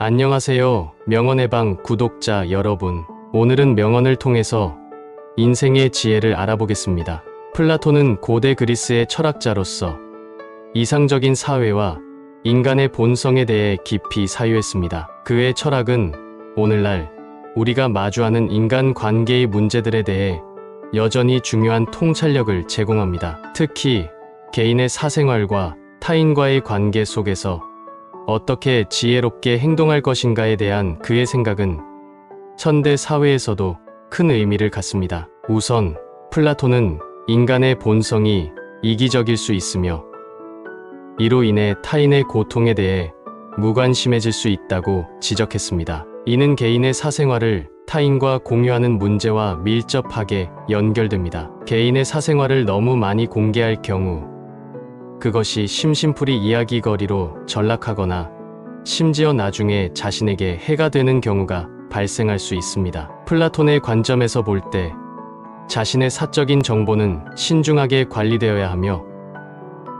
안녕하세요. 명언의 방 구독자 여러분. 오늘은 명언을 통해서 인생의 지혜를 알아보겠습니다. 플라톤은 고대 그리스의 철학자로서 이상적인 사회와 인간의 본성에 대해 깊이 사유했습니다. 그의 철학은 오늘날 우리가 마주하는 인간 관계의 문제들에 대해 여전히 중요한 통찰력을 제공합니다. 특히 개인의 사생활과 타인과의 관계 속에서 어떻게 지혜롭게 행동할 것인가에 대한 그의 생각은 현대 사회에서도 큰 의미를 갖습니다. 우선 플라톤은 인간의 본성이 이기적일 수 있으며 이로 인해 타인의 고통에 대해 무관심해질 수 있다고 지적했습니다. 이는 개인의 사생활을 타인과 공유하는 문제와 밀접하게 연결됩니다. 개인의 사생활을 너무 많이 공개할 경우 그것이 심심풀이 이야기거리로 전락하거나 심지어 나중에 자신에게 해가 되는 경우가 발생할 수 있습니다. 플라톤의 관점에서 볼 때 자신의 사적인 정보는 신중하게 관리되어야 하며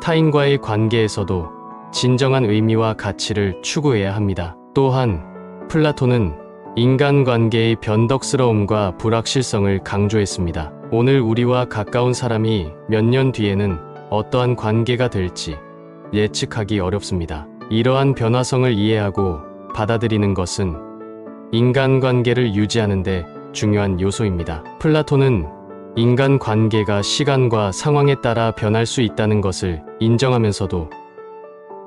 타인과의 관계에서도 진정한 의미와 가치를 추구해야 합니다. 또한 플라톤은 인간관계의 변덕스러움과 불확실성을 강조했습니다. 오늘 우리와 가까운 사람이 몇 년 뒤에는 어떠한 관계가 될지 예측하기 어렵습니다. 이러한 변화성을 이해하고 받아들이는 것은 인간관계를 유지하는 데 중요한 요소입니다. 플라톤은 인간관계가 시간과 상황에 따라 변할 수 있다는 것을 인정하면서도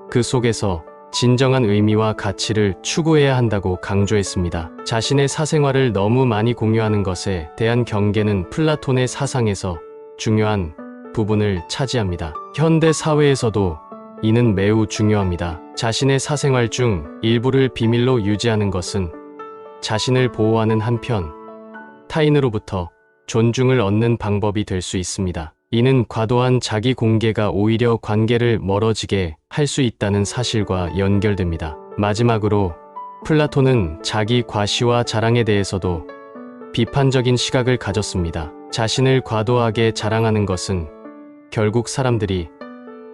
그 속에서 진정한 의미와 가치를 추구해야 한다고 강조했습니다. 자신의 사생활을 너무 많이 공유하는 것에 대한 경계는 플라톤의 사상에서 중요한 부분을 차지합니다. 현대 사회에서도 이는 매우 중요합니다. 자신의 사생활 중 일부를 비밀로 유지하는 것은 자신을 보호하는 한편 타인으로부터 존중을 얻는 방법이 될 수 있습니다. 이는 과도한 자기 공개가 오히려 관계를 멀어지게 할 수 있다는 사실과 연결됩니다. 마지막으로 플라톤은 자기 과시와 자랑에 대해서도 비판적인 시각을 가졌습니다. 자신을 과도하게 자랑하는 것은 결국 사람들이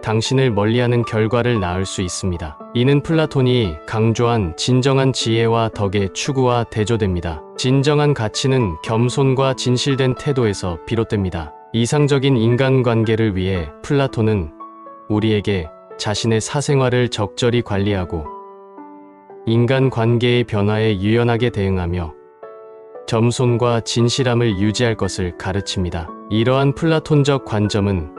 당신을 멀리하는 결과를 낳을 수 있습니다. 이는 플라톤이 강조한 진정한 지혜와 덕의 추구와 대조됩니다. 진정한 가치는 겸손과 진실된 태도에서 비롯됩니다. 이상적인 인간관계를 위해 플라톤은 우리에게 자신의 사생활을 적절히 관리하고 인간관계의 변화에 유연하게 대응하며 겸손과 진실함을 유지할 것을 가르칩니다. 이러한 플라톤적 관점은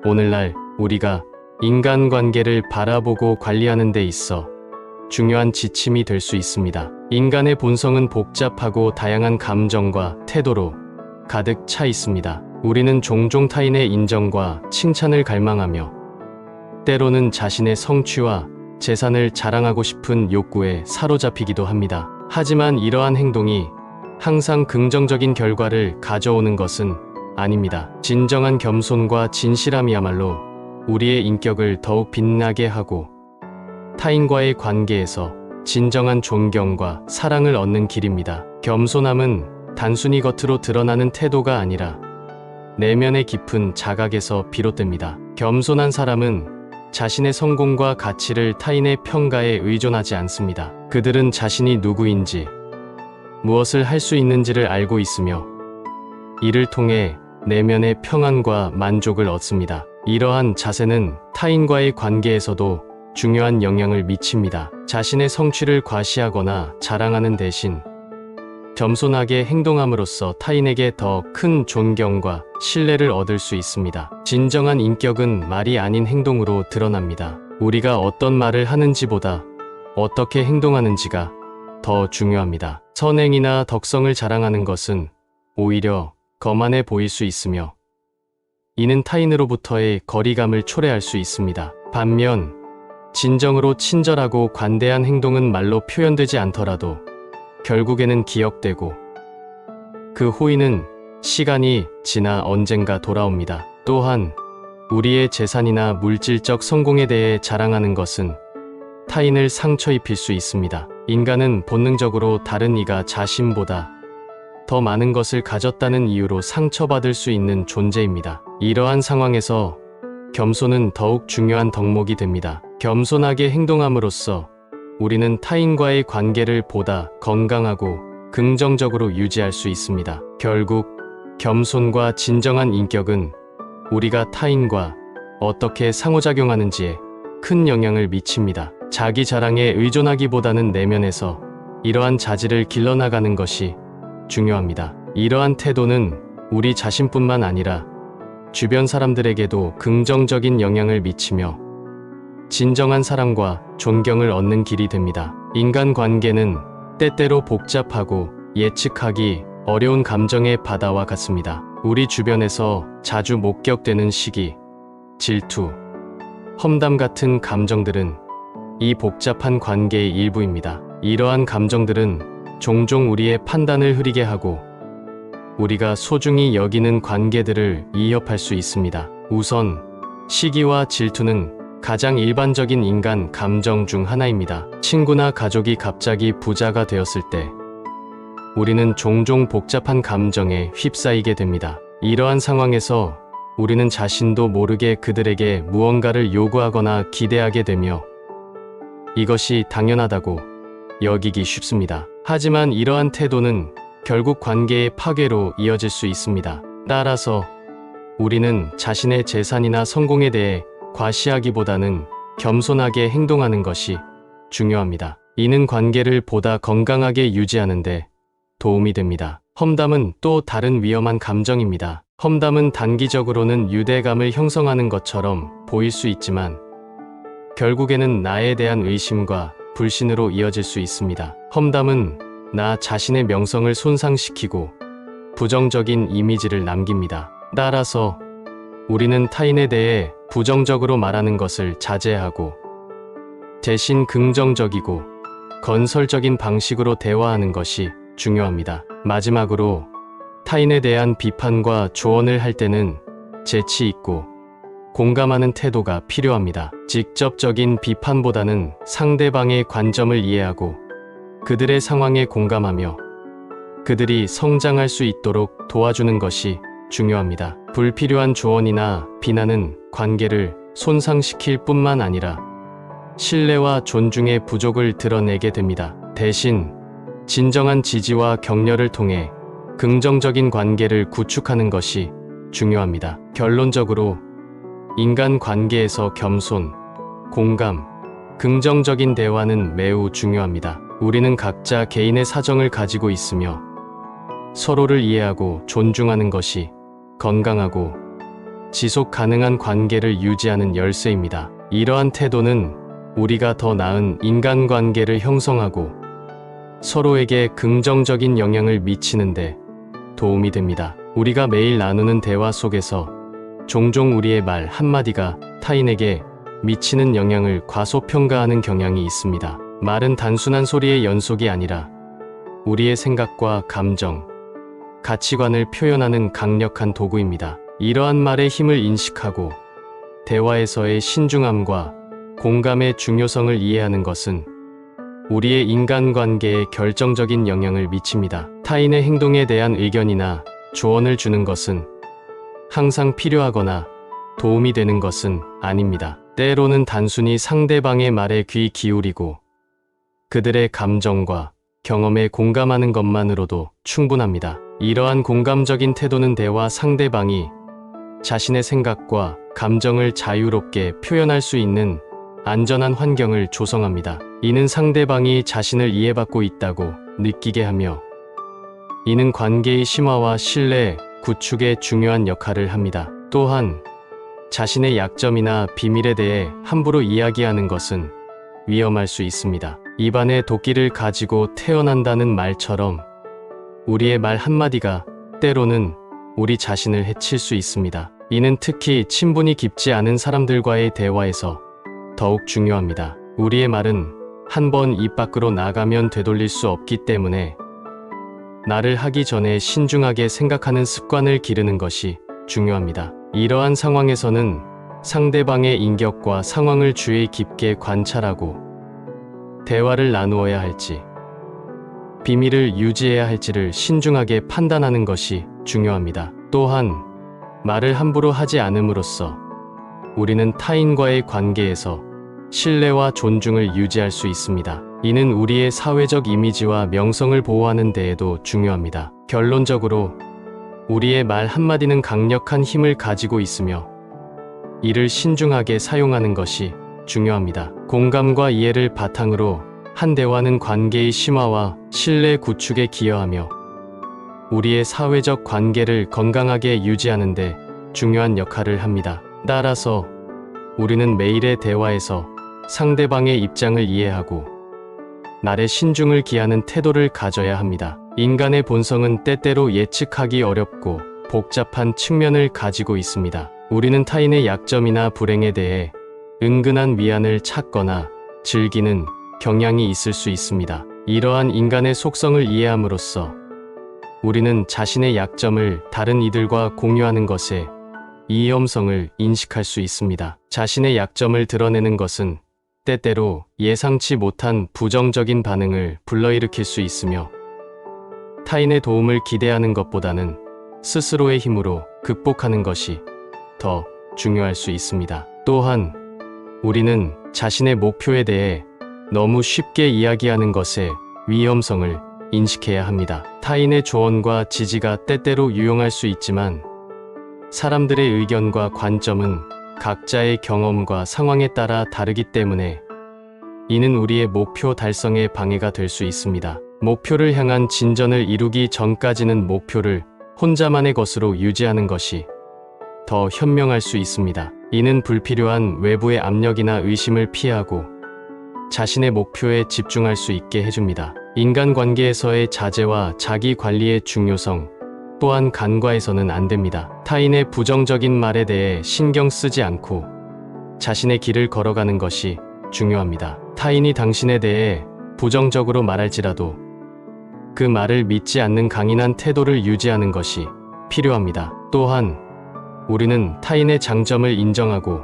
오늘날 우리가 인간관계를 바라보고 관리하는 데 있어 중요한 지침이 될 수 있습니다. 인간의 본성은 복잡하고 다양한 감정과 태도로 가득 차 있습니다. 우리는 종종 타인의 인정과 칭찬을 갈망하며 때로는 자신의 성취와 재산을 자랑하고 싶은 욕구에 사로잡히기도 합니다. 하지만 이러한 행동이 항상 긍정적인 결과를 가져오는 것은 아닙니다. 진정한 겸손과 진실함이야말로 우리의 인격을 더욱 빛나게 하고 타인과의 관계에서 진정한 존경과 사랑을 얻는 길입니다. 겸손함은 단순히 겉으로 드러나는 태도가 아니라 내면의 깊은 자각에서 비롯됩니다. 겸손한 사람은 자신의 성공과 가치를 타인의 평가에 의존하지 않습니다. 그들은 자신이 누구인지, 무엇을 할 수 있는지를 알고 있으며 이를 통해 내면의 평안과 만족을 얻습니다. 이러한 자세는 타인과의 관계에서도 중요한 영향을 미칩니다. 자신의 성취를 과시하거나 자랑하는 대신 겸손하게 행동함으로써 타인에게 더 큰 존경과 신뢰를 얻을 수 있습니다. 진정한 인격은 말이 아닌 행동으로 드러납니다. 우리가 어떤 말을 하는지보다 어떻게 행동하는지가 더 중요합니다. 선행이나 덕성을 자랑하는 것은 오히려 거만해 보일 수 있으며 이는 타인으로부터의 거리감을 초래할 수 있습니다. 반면 진정으로 친절하고 관대한 행동은 말로 표현되지 않더라도 결국에는 기억되고 그 호의는 시간이 지나 언젠가 돌아옵니다. 또한 우리의 재산이나 물질적 성공에 대해 자랑하는 것은 타인을 상처 입힐 수 있습니다. 인간은 본능적으로 다른 이가 자신보다 더 많은 것을 가졌다는 이유로 상처받을 수 있는 존재입니다. 이러한 상황에서 겸손은 더욱 중요한 덕목이 됩니다. 겸손하게 행동함으로써 우리는 타인과의 관계를 보다 건강하고 긍정적으로 유지할 수 있습니다. 결국 겸손과 진정한 인격은 우리가 타인과 어떻게 상호작용하는지에 큰 영향을 미칩니다. 자기 자랑에 의존하기보다는 내면에서 이러한 자질을 길러나가는 것이 중요합니다. 이러한 태도는 우리 자신뿐만 아니라 주변 사람들에게도 긍정적인 영향을 미치며 진정한 사랑과 존경을 얻는 길이 됩니다. 인간관계는 때때로 복잡하고 예측하기 어려운 감정의 바다와 같습니다. 우리 주변에서 자주 목격되는 시기, 질투, 험담 같은 감정들은 이 복잡한 관계의 일부입니다. 이러한 감정들은 종종 우리의 판단을 흐리게 하고 우리가 소중히 여기는 관계들을 위협할 수 있습니다. 우선 시기와 질투는 가장 일반적인 인간 감정 중 하나입니다. 친구나 가족이 갑자기 부자가 되었을 때 우리는 종종 복잡한 감정에 휩싸이게 됩니다. 이러한 상황에서 우리는 자신도 모르게 그들에게 무언가를 요구하거나 기대하게 되며 이것이 당연하다고 여기기 쉽습니다. 하지만 이러한 태도는 결국 관계의 파괴로 이어질 수 있습니다. 따라서 우리는 자신의 재산이나 성공에 대해 과시하기보다는 겸손하게 행동하는 것이 중요합니다. 이는 관계를 보다 건강하게 유지하는데 도움이 됩니다. 험담은 또 다른 위험한 감정입니다. 험담은 단기적으로는 유대감을 형성하는 것처럼 보일 수 있지만 결국에는 나에 대한 의심과 불신으로 이어질 수 있습니다. 험담은 나 자신의 명성을 손상시키고 부정적인 이미지를 남깁니다. 따라서 우리는 타인에 대해 부정적으로 말하는 것을 자제하고 대신 긍정적이고 건설적인 방식으로 대화하는 것이 중요합니다. 마지막으로 타인에 대한 비판과 조언을 할 때는 재치 있고 공감하는 태도가 필요합니다. 직접적인 비판보다는 상대방의 관점을 이해하고 그들의 상황에 공감하며 그들이 성장할 수 있도록 도와주는 것이 중요합니다. 불필요한 조언이나 비난은 관계를 손상시킬 뿐만 아니라 신뢰와 존중의 부족을 드러내게 됩니다. 대신 진정한 지지와 격려를 통해 긍정적인 관계를 구축하는 것이 중요합니다. 결론적으로 인간 관계에서 겸손, 공감, 긍정적인 대화는 매우 중요합니다. 우리는 각자 개인의 사정을 가지고 있으며 서로를 이해하고 존중하는 것이 건강하고 지속 가능한 관계를 유지하는 열쇠입니다. 이러한 태도는 우리가 더 나은 인간관계를 형성하고 서로에게 긍정적인 영향을 미치는데 도움이 됩니다. 우리가 매일 나누는 대화 속에서 종종 우리의 말 한마디가 타인에게 미치는 영향을 과소평가하는 경향이 있습니다. 말은 단순한 소리의 연속이 아니라 우리의 생각과 감정, 가치관을 표현하는 강력한 도구입니다. 이러한 말의 힘을 인식하고 대화에서의 신중함과 공감의 중요성을 이해하는 것은 우리의 인간관계에 결정적인 영향을 미칩니다. 타인의 행동에 대한 의견이나 조언을 주는 것은 항상 필요하거나 도움이 되는 것은 아닙니다. 때로는 단순히 상대방의 말에 귀 기울이고 그들의 감정과 경험에 공감하는 것만으로도 충분합니다. 이러한 공감적인 태도는 대화 상대방이 자신의 생각과 감정을 자유롭게 표현할 수 있는 안전한 환경을 조성합니다. 이는 상대방이 자신을 이해받고 있다고 느끼게 하며 이는 관계의 심화와 신뢰 구축에 중요한 역할을 합니다. 또한 자신의 약점이나 비밀에 대해 함부로 이야기하는 것은 위험할 수 있습니다. 입안에 도끼를 가지고 태어난다는 말처럼 우리의 말 한마디가 때로는 우리 자신을 해칠 수 있습니다. 이는 특히 친분이 깊지 않은 사람들과의 대화에서 더욱 중요합니다. 우리의 말은 한 번 입 밖으로 나가면 되돌릴 수 없기 때문에 나를 하기 전에 신중하게 생각하는 습관을 기르는 것이 중요합니다. 이러한 상황에서는 상대방의 인격과 상황을 주의 깊게 관찰하고 대화를 나누어야 할지 비밀을 유지해야 할지를 신중하게 판단하는 것이 중요합니다. 또한 말을 함부로 하지 않음으로써 우리는 타인과의 관계에서 신뢰와 존중을 유지할 수 있습니다. 이는 우리의 사회적 이미지와 명성을 보호하는 데에도 중요합니다. 결론적으로 우리의 말 한마디는 강력한 힘을 가지고 있으며 이를 신중하게 사용하는 것이 중요합니다. 공감과 이해를 바탕으로 한 대화는 관계의 심화와 신뢰 구축에 기여하며 우리의 사회적 관계를 건강하게 유지하는 데 중요한 역할을 합니다. 따라서 우리는 매일의 대화에서 상대방의 입장을 이해하고 말에 신중을 기하는 태도를 가져야 합니다. 인간의 본성은 때때로 예측하기 어렵고 복잡한 측면을 가지고 있습니다. 우리는 타인의 약점이나 불행에 대해 은근한 위안을 찾거나 즐기는 경향이 있을 수 있습니다. 이러한 인간의 속성을 이해함으로써 우리는 자신의 약점을 다른 이들과 공유하는 것에 위험성을 인식할 수 있습니다. 자신의 약점을 드러내는 것은 때때로 예상치 못한 부정적인 반응을 불러일으킬 수 있으며 타인의 도움을 기대하는 것보다는 스스로의 힘으로 극복하는 것이 더 중요할 수 있습니다. 또한 우리는 자신의 목표에 대해 너무 쉽게 이야기하는 것의 위험성을 인식해야 합니다. 타인의 조언과 지지가 때때로 유용할 수 있지만 사람들의 의견과 관점은 각자의 경험과 상황에 따라 다르기 때문에 이는 우리의 목표 달성에 방해가 될 수 있습니다. 목표를 향한 진전을 이루기 전까지는 목표를 혼자만의 것으로 유지하는 것이 더 현명할 수 있습니다. 이는 불필요한 외부의 압력이나 의심을 피하고 자신의 목표에 집중할 수 있게 해줍니다. 인간관계에서의 자제와 자기 관리의 중요성 또한 간과해서는 안 됩니다. 타인의 부정적인 말에 대해 신경 쓰지 않고 자신의 길을 걸어가는 것이 중요합니다. 타인이 당신에 대해 부정적으로 말할지라도 그 말을 믿지 않는 강인한 태도를 유지하는 것이 필요합니다. 또한 우리는 타인의 장점을 인정하고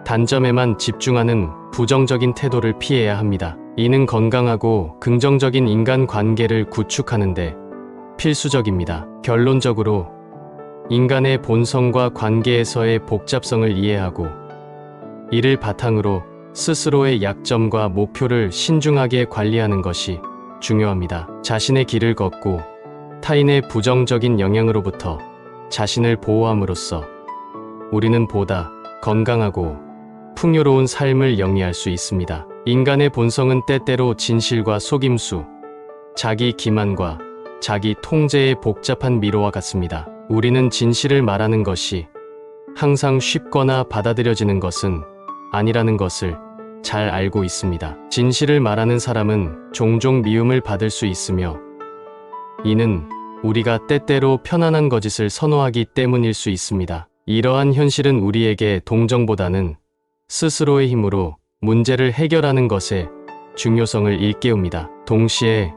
단점에만 집중하는 부정적인 태도를 피해야 합니다. 이는 건강하고 긍정적인 인간관계를 구축하는데 필수적입니다. 결론적으로 인간의 본성과 관계에서의 복잡성을 이해하고 이를 바탕으로 스스로의 약점과 목표를 신중하게 관리하는 것이 중요합니다. 자신의 길을 걷고 타인의 부정적인 영향으로부터 자신을 보호함으로써 우리는 보다 건강하고 풍요로운 삶을 영위할 수 있습니다. 인간의 본성은 때때로 진실과 속임수, 자기 기만과 자기 통제의 복잡한 미로와 같습니다. 우리는 진실을 말하는 것이 항상 쉽거나 받아들여지는 것은 아니라는 것을 잘 알고 있습니다. 진실을 말하는 사람은 종종 미움을 받을 수 있으며 이는 우리가 때때로 편안한 거짓을 선호하기 때문일 수 있습니다. 이러한 현실은 우리에게 동정보다는 스스로의 힘으로 문제를 해결하는 것의 중요성을 일깨웁니다. 동시에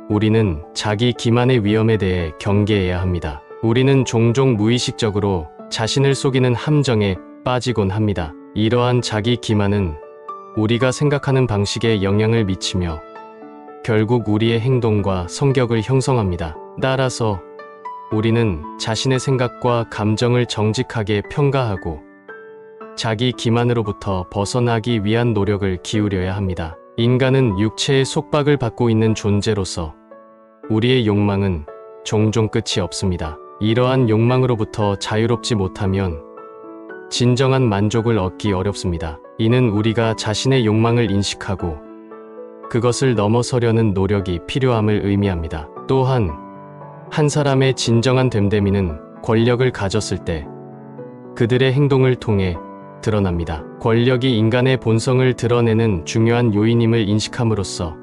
우리는 자기 기만의 위험에 대해 경계해야 합니다. 우리는 종종 무의식적으로 자신을 속이는 함정에 빠지곤 합니다. 이러한 자기 기만은 우리가 생각하는 방식에 영향을 미치며 결국 우리의 행동과 성격을 형성합니다. 따라서 우리는 자신의 생각과 감정을 정직하게 평가하고 자기 기만으로부터 벗어나기 위한 노력을 기울여야 합니다. 인간은 육체의 속박을 받고 있는 존재로서 우리의 욕망은 종종 끝이 없습니다. 이러한 욕망으로부터 자유롭지 못하면 진정한 만족을 얻기 어렵습니다. 이는 우리가 자신의 욕망을 인식하고 그것을 넘어서려는 노력이 필요함을 의미합니다. 또한 한 사람의 진정한 됨됨이는 권력을 가졌을 때 그들의 행동을 통해 드러납니다. 권력이 인간의 본성을 드러내는 중요한 요인임을 인식함으로써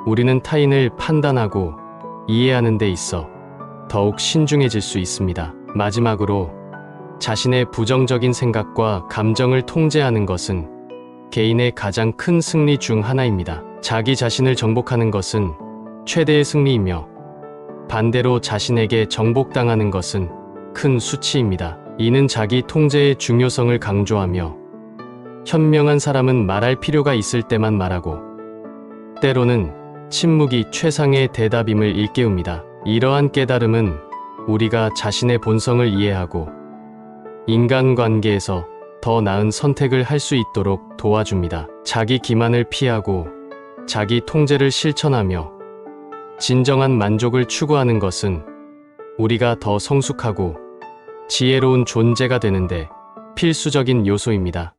우리는 타인을 판단하고 이해하는 데 있어 더욱 신중해질 수 있습니다. 마지막으로 자신의 부정적인 생각과 감정을 통제하는 것은 개인의 가장 큰 승리 중 하나입니다. 자기 자신을 정복하는 것은 최대의 승리이며 반대로 자신에게 정복당하는 것은 큰 수치입니다. 이는 자기 통제의 중요성을 강조하며 현명한 사람은 말할 필요가 있을 때만 말하고 때로는 침묵이 최상의 대답임을 일깨웁니다. 이러한 깨달음은 우리가 자신의 본성을 이해하고 인간관계에서 더 나은 선택을 할 수 있도록 도와줍니다. 자기 기만을 피하고 자기 통제를 실천하며 진정한 만족을 추구하는 것은 우리가 더 성숙하고 지혜로운 존재가 되는데 필수적인 요소입니다.